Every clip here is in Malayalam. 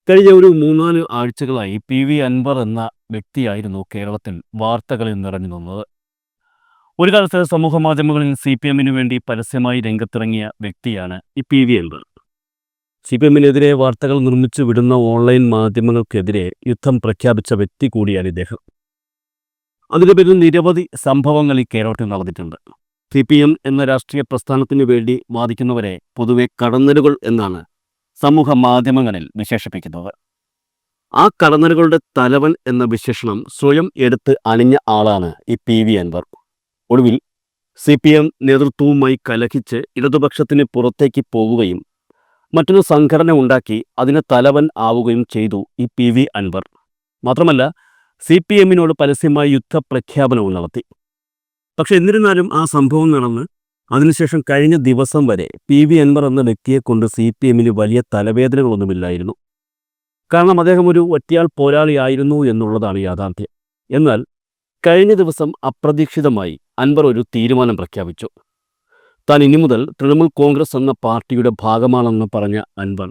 കഴിഞ്ഞ ഒരു 3-4 ആഴ്ചകളായി പി.വി. അൻവർ എന്ന വ്യക്തിയായിരുന്നു കേരളത്തിൽ വാർത്തകളിൽ നിറഞ്ഞു നിന്നത്. ഒരു കാലത്ത് സമൂഹമാധ്യമങ്ങളിൽ സി.പി.എമ്മിനു വേണ്ടി പരസ്യമായി രംഗത്തിറങ്ങിയ വ്യക്തിയാണ് ഈ പി.വി. അൻവർ. സി.പി.എമ്മിനെതിരെ വാർത്തകൾ നിർമ്മിച്ചു വിടുന്ന ഓൺലൈൻ മാധ്യമങ്ങൾക്കെതിരെ യുദ്ധം പ്രഖ്യാപിച്ച വ്യക്തി കൂടിയാണ് ഇദ്ദേഹം. അതിൻ്റെ പേരിൽ നിരവധി സംഭവങ്ങൾ ഈ കേരളത്തിൽ നടന്നിട്ടുണ്ട്. സി.പി.എം എന്ന രാഷ്ട്രീയ പ്രസ്ഥാനത്തിനു വേണ്ടി വാദിക്കുന്നവരെ പൊതുവെ കടന്നലുകൾ എന്നാണ് സമൂഹ മാധ്യമങ്ങളിൽ വിശേഷിപ്പിക്കുന്നത്. ആ കടന്നലുകളുടെ തലവൻ എന്ന വിശേഷണം സ്വയം എടുത്ത് അണിഞ്ഞ ആളാണ് ഈ പി.വി. അൻവർ. ഒടുവിൽ സി.പി.എം നേതൃത്വവുമായി കലഹിച്ച് ഇടതുപക്ഷത്തിന് പുറത്തേക്ക് പോവുകയും മറ്റൊരു സംഘടന ഉണ്ടാക്കി അതിന് തലവൻ ആവുകയും ചെയ്തു ഈ പി.വി. അൻവർ. മാത്രമല്ല സി.പി.എമ്മിനോട് പരസ്യമായി യുദ്ധപ്രഖ്യാപനവും നടത്തി. പക്ഷെ എന്നിരുന്നാലും ആ സംഭവം നടന്ന് അതിനുശേഷം കഴിഞ്ഞ ദിവസം വരെ പി.വി. അൻവർ എന്ന വ്യക്തിയെക്കൊണ്ട് സി.പി.എമ്മിന് വലിയ തലവേദനകളൊന്നുമില്ലായിരുന്നു. കാരണം അദ്ദേഹം ഒരു ഒറ്റയാൾ പോരാളിയായിരുന്നു എന്നുള്ളതാണ് യാഥാർത്ഥ്യം. എന്നാൽ കഴിഞ്ഞ ദിവസം അപ്രതീക്ഷിതമായി അൻവർ ഒരു തീരുമാനം പ്രഖ്യാപിച്ചു. താൻ ഇനി മുതൽ തൃണമൂൽ കോൺഗ്രസ് എന്ന പാർട്ടിയുടെ ഭാഗമാണെന്ന് പറഞ്ഞ അൻവർ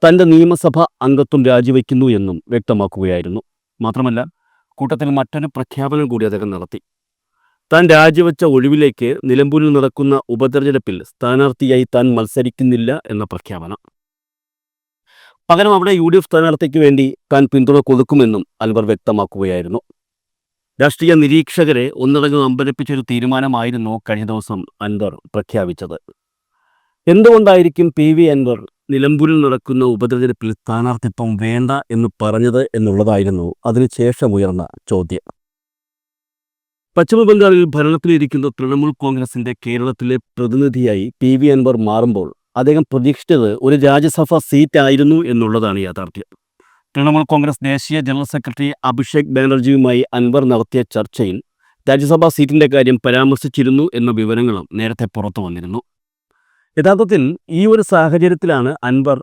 തൻ്റെ നിയമസഭാ അംഗത്വം രാജിവെക്കുന്നു എന്നും വ്യക്തമാക്കുകയായിരുന്നു. മാത്രമല്ല കൂട്ടത്തിൽ മറ്റൊരു പ്രഖ്യാപനം കൂടി അദ്ദേഹം നടത്തി. താൻ രാജിവെച്ച ഒഴിവിലേക്ക് നിലമ്പൂരിൽ നടക്കുന്ന ഉപതെരഞ്ഞെടുപ്പിൽ സ്ഥാനാർത്ഥിയായി താൻ മത്സരിക്കുന്നില്ല എന്ന പ്രഖ്യാപനം. പകരം അവിടെ യു.ഡി.എഫ് സ്ഥാനാർത്ഥിക്ക് വേണ്ടി താൻ പിന്തുണ കൊടുക്കുമെന്നും അൻവർ വ്യക്തമാക്കുകയായിരുന്നു. രാഷ്ട്രീയ നിരീക്ഷകരെ ഒന്നടങ്കം അമ്പരപ്പിച്ചൊരു തീരുമാനമായിരുന്നു കഴിഞ്ഞ ദിവസം അൻവർ പ്രഖ്യാപിച്ചത്. എന്തുകൊണ്ടായിരിക്കും പി.വി. അൻവർ നിലമ്പൂരിൽ നടക്കുന്ന ഉപതെരഞ്ഞെടുപ്പിൽ സ്ഥാനാർത്ഥിത്വം വേണ്ട എന്ന് പറഞ്ഞത് എന്നുള്ളതായിരുന്നു അതിനുശേഷമുയർന്ന ചോദ്യം. പശ്ചിമബംഗാളിൽ ഭരണത്തിലിരിക്കുന്ന തൃണമൂൽ കോൺഗ്രസിന്റെ കേരളത്തിലെ പ്രതിനിധിയായി പി.വി. അൻവർ മാറുമ്പോൾ അദ്ദേഹം പ്രതീക്ഷിച്ചത് ഒരു രാജ്യസഭാ സീറ്റായിരുന്നു എന്നുള്ളതാണ് യാഥാർത്ഥ്യം. തൃണമൂൽ കോൺഗ്രസ് ദേശീയ ജനറൽ സെക്രട്ടറി അഭിഷേക് ബാനർജിയുമായി അൻവർ നടത്തിയ ചർച്ചയിൽ രാജ്യസഭാ സീറ്റിന്റെ കാര്യം പരാമർശിച്ചിരുന്നു എന്ന വിവരങ്ങളും നേരത്തെ പുറത്തു വന്നിരുന്നു. യഥാർത്ഥത്തിൽ ഈ ഒരു സാഹചര്യത്തിലാണ് അൻവർ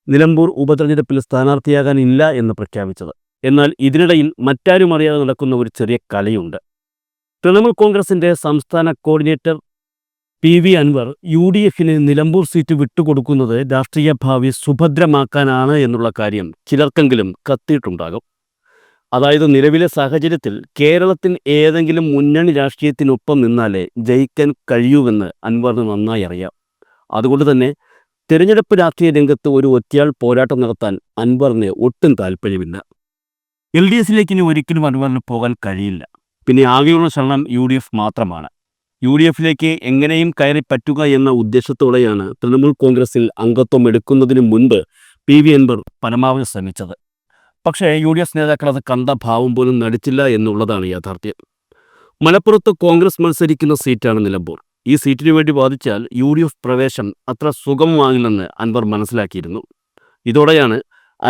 നിലമ്പൂർ ഉപതെരഞ്ഞെടുപ്പിൽ സ്ഥാനാർത്ഥിയാകാനില്ല എന്ന് പ്രഖ്യാപിച്ചത്. എന്നാൽ ഇതിനിടയിൽ മറ്റാരും അറിയാതെ നടക്കുന്ന ഒരു ചെറിയ കളിയുണ്ട്. തൃണമൂൽ കോൺഗ്രസിന്റെ സംസ്ഥാന കോർഡിനേറ്റർ പി.വി. അൻവർ യു.ഡി.എഫിന് നിലമ്പൂർ സീറ്റ് വിട്ടുകൊടുക്കുന്നത് രാഷ്ട്രീയ ഭാവി സുഭദ്രമാക്കാനാണ് എന്നുള്ള കാര്യം ചിലർക്കെങ്കിലും കത്തിയിട്ടുണ്ടാകും. അതായത് നിലവിലെ സാഹചര്യത്തിൽ കേരളത്തിൽ ഏതെങ്കിലും മുന്നണി രാഷ്ട്രീയത്തിനൊപ്പം നിന്നാലേ ജയിക്കാൻ കഴിയൂവെന്ന് അൻവറിന് നന്നായി അറിയാം. അതുകൊണ്ട് തന്നെ തിരഞ്ഞെടുപ്പ് രാഷ്ട്രീയ രംഗത്ത് ഒരു ഒറ്റയാൾ പോരാട്ടം നടത്താൻ അൻവറിന് ഒട്ടും താല്പര്യമില്ല. എൽ.ഡി.എഫിലേക്ക് ഇനി ഒരിക്കലും അൻവറിന് പോകാൻ കഴിയില്ല. പിന്നെ ആകെയുള്ള ശരണം യു.ഡി.എഫ് മാത്രമാണ്. യു.ഡി.എഫിലേക്ക് എങ്ങനെയും കയറി പറ്റുക എന്ന ഉദ്ദേശത്തോടെയാണ് തൃണമൂൽ കോൺഗ്രസിൽ അംഗത്വം എടുക്കുന്നതിന് മുൻപ് പി.വി. അൻവർ പരമാവധി ശ്രമിച്ചത്. പക്ഷേ യു.ഡി.എഫ് നേതാക്കൾ അത് കണ്ട ഭാവം പോലും നടിച്ചില്ല എന്നുള്ളതാണ് യാഥാർത്ഥ്യം. മലപ്പുറത്ത് കോൺഗ്രസ് മത്സരിക്കുന്ന സീറ്റാണ് നിലമ്പൂർ. ഈ സീറ്റിനു വേണ്ടി വാദിച്ചാൽ യു.ഡി.എഫ് പ്രവേശം അത്ര സുഗമമാകില്ലെന്ന് അൻവർ മനസ്സിലാക്കിയിരുന്നു. ഇതോടെയാണ്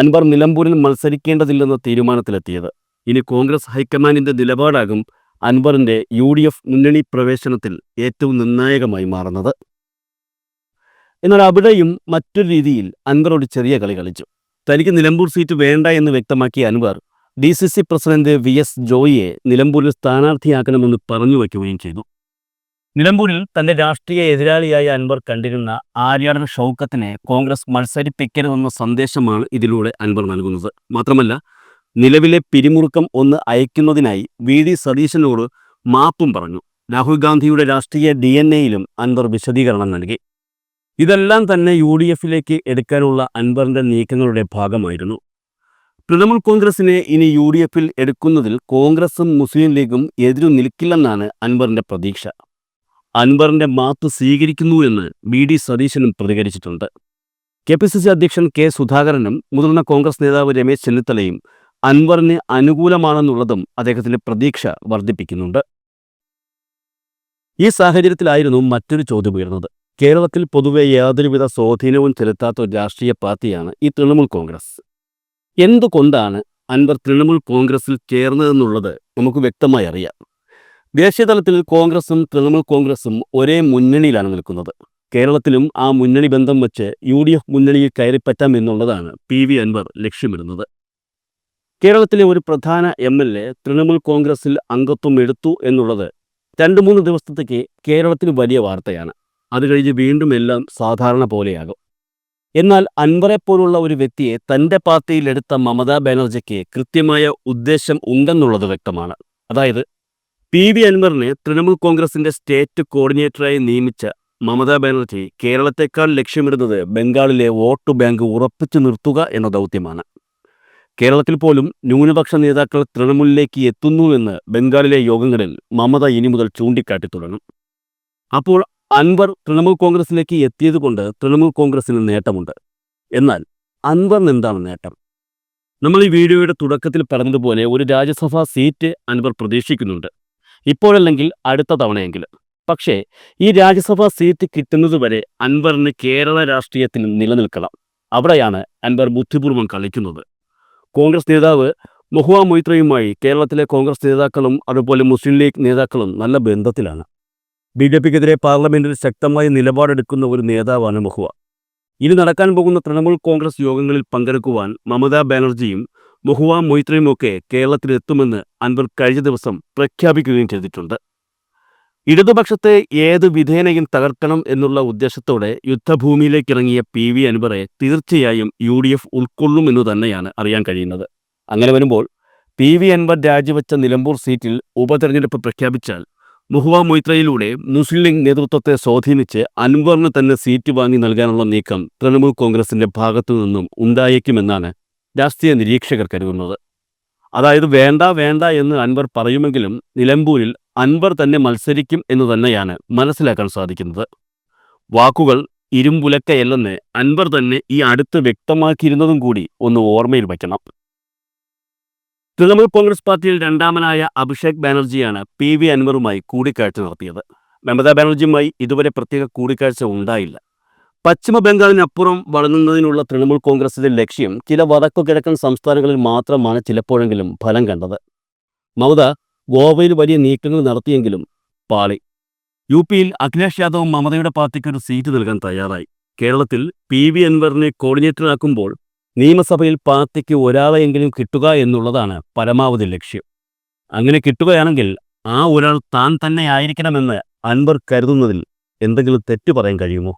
അൻവർ നിലമ്പൂരിൽ മത്സരിക്കേണ്ടതില്ലെന്ന തീരുമാനത്തിലെത്തിയത്. ഇനി കോൺഗ്രസ് ഹൈക്കമാൻഡിന്റെ നിലപാടാകും അൻവറിന്റെ യു.ഡി.എഫ് മുന്നണി പ്രവേശനത്തിൽ ഏറ്റവും നിർണായകമായി മാറുന്നത്. എന്നാൽ അവിടെയും മറ്റൊരു രീതിയിൽ അൻവർ ഒരു ചെറിയ കളി കളിച്ചു. തനിക്ക് നിലമ്പൂർ സീറ്റ് വേണ്ട എന്ന് വ്യക്തമാക്കിയ അൻവർ ഡി.സി.സി പ്രസിഡന്റ് വി.എസ്. ജോയിയെ നിലമ്പൂരിൽ സ്ഥാനാർത്ഥിയാക്കണമെന്ന് പറഞ്ഞു വയ്ക്കുകയും ചെയ്തു. നിലമ്പൂരിൽ തന്റെ രാഷ്ട്രീയ എതിരാളിയായ അൻവർ കണ്ടിരുന്ന ആര്യാടൻ ഷൗക്കത്തിനെ കോൺഗ്രസ് മത്സരിപ്പിക്കരുതെന്ന സന്ദേശമാണ് ഇതിലൂടെ അൻവർ നൽകുന്നത്. മാത്രമല്ല നിലവിലെ പിരിമുറുക്കം ഒന്ന് അയക്കുന്നതിനായി വി.ഡി. സതീശനോട് മാപ്പും പറഞ്ഞു. രാഹുൽ ഗാന്ധിയുടെ രാഷ്ട്രീയ DNA-യിലും അൻവർ വിശദീകരണം നൽകി. ഇതെല്ലാം തന്നെ യു.ഡി.എഫിലേക്ക് എടുക്കാനുള്ള അൻവറിന്റെ നീക്കങ്ങളുടെ ഭാഗമായിരുന്നു. തൃണമൂൽ കോൺഗ്രസിനെ ഇനി യു.ഡി.എഫിൽ എടുക്കുന്നതിൽ കോൺഗ്രസും മുസ്ലിം ലീഗും എതിരു നിൽക്കില്ലെന്നാണ് അൻവറിന്റെ പ്രതീക്ഷ. അൻവറിന്റെ മാപ്പ് സ്വീകരിക്കുന്നു എന്ന് വി.ഡി. സതീശനും പ്രതികരിച്ചിട്ടുണ്ട്. കെ.പി.സി.സി അധ്യക്ഷൻ കെ. സുധാകരനും മുതിർന്ന കോൺഗ്രസ് നേതാവ് രമേശ് ചെന്നിത്തലയും അൻവറിന് അനുകൂലമാണെന്നുള്ളതും അദ്ദേഹത്തിന്റെ പ്രതീക്ഷ വർദ്ധിപ്പിക്കുന്നുണ്ട്. ഈ സാഹചര്യത്തിലായിരുന്നു മറ്റൊരു ചോദ്യം ഉയർന്നത്. കേരളത്തിൽ പൊതുവെ യാതൊരുവിധ സ്വാധീനവും ചെലുത്താത്ത ഒരു രാഷ്ട്രീയ പാർട്ടിയാണ് ഈ തൃണമൂൽ കോൺഗ്രസ്. എന്തുകൊണ്ടാണ് അൻവർ തൃണമൂൽ കോൺഗ്രസിൽ ചേർന്നതെന്നുള്ളത് നമുക്ക് വ്യക്തമായി അറിയാം. ദേശീയതലത്തിൽ കോൺഗ്രസും തൃണമൂൽ കോൺഗ്രസും ഒരേ മുന്നണിയിലാണ് നിൽക്കുന്നത്. കേരളത്തിലും ആ മുന്നണി ബന്ധം വെച്ച് യു.ഡി.എഫ് മുന്നണിയിൽ കയറിപ്പറ്റാം എന്നുള്ളതാണ് പി.വി. അൻവർ ലക്ഷ്യമിടുന്നത്. കേരളത്തിലെ ഒരു പ്രധാന എം.എൽ.എ തൃണമൂൽ കോൺഗ്രസിൽ അംഗത്വം എടുത്തു എന്നുള്ളത് 2-3 ദിവസത്തേക്ക് കേരളത്തിന് വലിയ വാർത്തയാണ്. അത് കഴിഞ്ഞ് വീണ്ടും എല്ലാം സാധാരണ പോലെയാകും. എന്നാൽ അൻവറെപ്പോലുള്ള ഒരു വ്യക്തിയെ തൻ്റെ പാർട്ടിയിലെടുത്ത മമതാ ബാനർജിക്ക് കൃത്യമായ ഉദ്ദേശം ഉണ്ടെന്നുള്ളത് വ്യക്തമാണ്. അതായത് അൻവറിനെ തൃണമൂൽ കോൺഗ്രസിന്റെ സ്റ്റേറ്റ് കോർഡിനേറ്ററായി നിയമിച്ച മമതാ ബാനർജി കേരളത്തെക്കാൾ ലക്ഷ്യമിടുന്നത് ബംഗാളിലെ വോട്ട് ബാങ്ക് ഉറപ്പിച്ചു നിർത്തുക എന്ന ദൗത്യമാണ്. കേരളത്തിൽ പോലും ന്യൂനപക്ഷ നേതാക്കൾ തൃണമൂലിലേക്ക് എത്തുന്നുവെന്ന് ബംഗാളിലെ യോഗങ്ങളിൽ മമത ഇനി മുതൽ ചൂണ്ടിക്കാട്ടി തുടങ്ങും. അപ്പോൾ അൻവർ തൃണമൂൽ കോൺഗ്രസിലേക്ക് എത്തിയതുകൊണ്ട് തൃണമൂൽ കോൺഗ്രസിന് നേട്ടമുണ്ട്. എന്നാൽ അൻവറിന് എന്താണ് നേട്ടം? നമ്മൾ ഈ വീഡിയോയുടെ തുടക്കത്തിൽ പറഞ്ഞതുപോലെ ഒരു രാജ്യസഭാ സീറ്റ് അൻവർ പ്രതീക്ഷിക്കുന്നുണ്ട്. ഇപ്പോഴല്ലെങ്കിൽ അടുത്ത തവണയെങ്കിലും. പക്ഷേ ഈ രാജ്യസഭാ സീറ്റ് കിട്ടുന്നതുവരെ അൻവറിന് കേരള രാഷ്ട്രീയത്തിൽ നിലനിൽക്കണം. അവിടെയാണ് അൻവർ ബുദ്ധിപൂർവ്വം കളിക്കുന്നത്. കോൺഗ്രസ് നേതാവ് മഹുവ മൊയ്ത്രയുമായി കേരളത്തിലെ കോൺഗ്രസ് നേതാക്കളും അതുപോലെ മുസ്ലിം ലീഗ് നേതാക്കളും നല്ല ബന്ധത്തിലാണ്. BJPക്കെതിരെ പാർലമെന്റിൽ ശക്തമായ നിലപാടെടുക്കുന്ന ഒരു നേതാവാണ് മഹുവ. ഇനി നടക്കാൻ പോകുന്ന തൃണമൂൽ കോൺഗ്രസ് യോഗങ്ങളിൽ പങ്കെടുക്കുവാൻ മമതാ ബാനർജിയും മഹുവ മൊയ്ത്രയുമൊക്കെ കേരളത്തിലെത്തുമെന്ന് അൻവർ കഴിഞ്ഞ ദിവസം പ്രഖ്യാപിക്കുകയും ചെയ്തിട്ടുണ്ട്. ഇടതുപക്ഷത്തെ ഏത് വിധേനയും തകർക്കണം എന്നുള്ള ഉദ്ദേശത്തോടെ യുദ്ധഭൂമിയിലേക്കിറങ്ങിയ അൻവറെ തീർച്ചയായും UDF ഉൾക്കൊള്ളുമെന്നു തന്നെയാണ് അറിയാൻ കഴിയുന്നത്. അങ്ങനെ വരുമ്പോൾ അൻവർ രാജിവെച്ച നിലമ്പൂർ സീറ്റിൽ ഉപതെരഞ്ഞെടുപ്പ് പ്രഖ്യാപിച്ചാൽ മഹുവ മൊയ്ത്രയിലൂടെ മുസ്ലിം ലീഗ് നേതൃത്വത്തെ സ്വാധീനിച്ച് അൻവറിന് തന്നെ സീറ്റ് വാങ്ങി നൽകാനുള്ള നീക്കം തൃണമൂൽ കോൺഗ്രസിന്റെ ഭാഗത്തു നിന്നും ഉണ്ടായേക്കുമെന്നാണ് രാഷ്ട്രീയ നിരീക്ഷകർ കരുതുന്നത്. അതായത് വേണ്ട വേണ്ട എന്ന് അൻവർ പറയുമെങ്കിലും നിലമ്പൂരിൽ അൻവർ തന്നെ മത്സരിക്കും എന്ന് തന്നെയാണ് മനസ്സിലാക്കാൻ സാധിക്കുന്നത്. വാക്കുകൾ ഇരുമ്പുലക്കയല്ലെന്ന് അൻവർ തന്നെ ഈ അടുത്ത് വ്യക്തമാക്കിയിരുന്നതും കൂടി ഒന്ന് ഓർമ്മയിൽ വയ്ക്കണം. തൃണമൂൽ കോൺഗ്രസ് പാർട്ടിയിൽ രണ്ടാമനായ അഭിഷേക് ബാനർജിയാണ് അൻവറുമായി കൂടിക്കാഴ്ച നടത്തിയത്. മമതാ ബാനർജിയുമായി ഇതുവരെ പ്രത്യേക കൂടിക്കാഴ്ച ഉണ്ടായില്ല. പശ്ചിമ ബംഗാളിനപ്പുറം വളരുന്നതിനുള്ള തൃണമൂൽ കോൺഗ്രസിന്റെ ലക്ഷ്യം ചില വടക്കു കിഴക്കൻ സംസ്ഥാനങ്ങളിൽ മാത്രമാണ് ചിലപ്പോഴെങ്കിലും ഫലം കണ്ടത്. മമത ഗോവയിൽ വലിയ നീക്കങ്ങൾ നടത്തിയെങ്കിലും പാളി. UPയിൽ അഖിലേഷ് യാദവ് മമതയുടെ പാർട്ടിക്ക് ഒരു സീറ്റ് നൽകാൻ തയ്യാറായി. കേരളത്തിൽ അൻവറിനെ കോർഡിനേറ്ററാക്കുമ്പോൾ നിയമസഭയിൽ പാർട്ടിക്ക് ഒരാളെയെങ്കിലും കിട്ടുക എന്നുള്ളതാണ് പരമാവധി ലക്ഷ്യം. അങ്ങനെ കിട്ടുകയാണെങ്കിൽ ആ ഒരാൾ താൻ തന്നെ ആയിരിക്കണമെന്ന് അൻവർ കരുതുന്നതിൽ എന്തെങ്കിലും തെറ്റു പറയാൻ കഴിയുമോ?